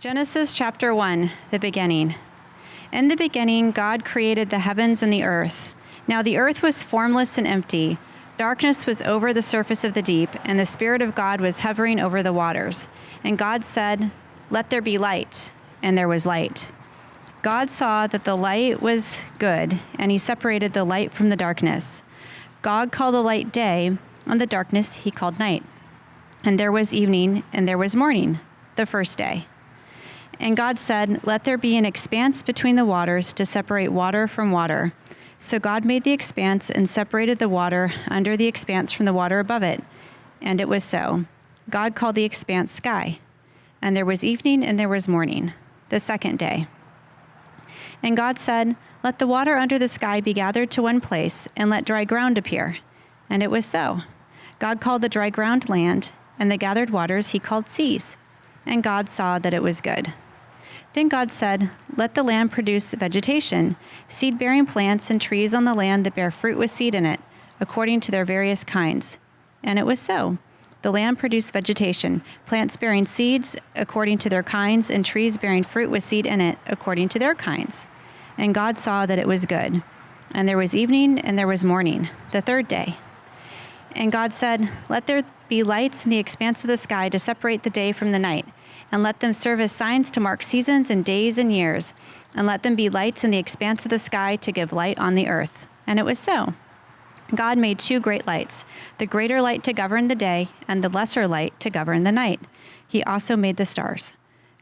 Genesis chapter 1, the beginning. In the beginning, God created the heavens and the earth. Now the earth was formless and empty. Darkness was over the surface of the deep, and the Spirit of God was hovering over the waters. And God said, "Let there be light," and there was light. God saw that the light was good, and he separated the light from the darkness. God called the light day, and the darkness he called night. And there was evening, and there was morning, the first day. And God said, "Let there be an expanse between the waters to separate water from water." So God made the expanse and separated the water under the expanse from the water above it. And it was so. God called the expanse sky. And there was evening and there was morning, the second day. And God said, "Let the water under the sky be gathered to one place, and let dry ground appear." And it was so. God called the dry ground land, and the gathered waters he called seas. And God saw that it was good. Then God said, "Let the land produce vegetation, seed-bearing plants and trees on the land that bear fruit with seed in it, according to their various kinds." And it was so. The land produced vegetation, plants bearing seeds according to their kinds, and trees bearing fruit with seed in it, according to their kinds. And God saw that it was good. And there was evening and there was morning, the third day. And God said, "Let there be lights in the expanse of the sky to separate the day from the night, and let them serve as signs to mark seasons and days and years, and let them be lights in the expanse of the sky to give light on the earth." And it was so. God made two great lights, the greater light to govern the day, and the lesser light to govern the night. He also made the stars.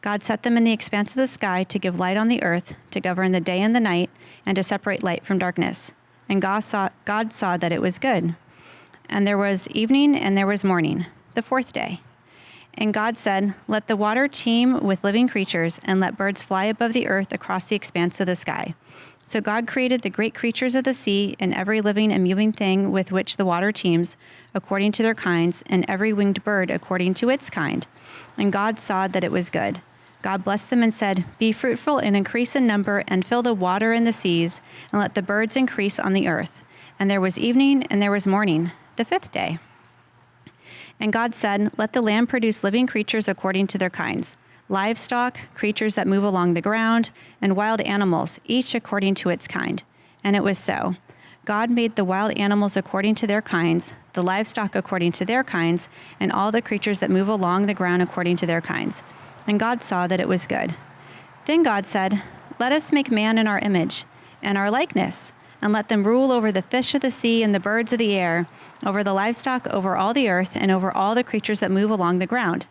God set them in the expanse of the sky to give light on the earth, to govern the day and the night, and to separate light from darkness. And God saw that it was good. And there was evening and there was morning, the fourth day. And God said, "Let the water teem with living creatures, and let birds fly above the earth across the expanse of the sky." So God created the great creatures of the sea, and every living and moving thing with which the water teems, according to their kinds, and every winged bird according to its kind. And God saw that it was good. God blessed them and said, "Be fruitful and increase in number, and fill the water in the seas, and let the birds increase on the earth." And there was evening and there was morning, the fifth day. And God said, "Let the land produce living creatures according to their kinds, livestock, creatures that move along the ground, and wild animals, each according to its kind." And it was so. God made the wild animals according to their kinds, the livestock according to their kinds, and all the creatures that move along the ground according to their kinds. And God saw that it was good. Then God said, "Let us make man in our image, and our likeness, and let them rule over the fish of the sea and the birds of the air, over the livestock, over all the earth, and over all the creatures that move along the ground."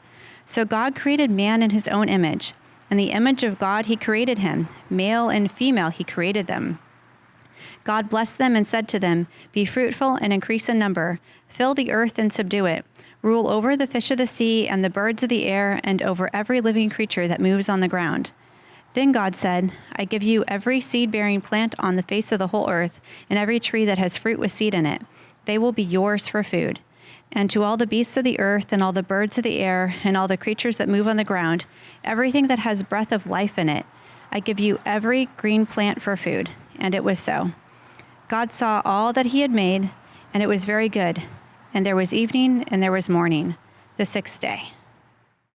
So God created man in his own image. In the image of God he created him. Male and female he created them. God blessed them and said to them, "Be fruitful and increase in number. Fill the earth and subdue it. Rule over the fish of the sea and the birds of the air, and over every living creature that moves on the ground." Then God said, "I give you every seed-bearing plant on the face of the whole earth, and every tree that has fruit with seed in it. They will be yours for food. And to all the beasts of the earth, and all the birds of the air, and all the creatures that move on the ground, everything that has breath of life in it, I give you every green plant for food." And it was so. God saw all that he had made, and it was very good. And there was evening and there was morning, the sixth day.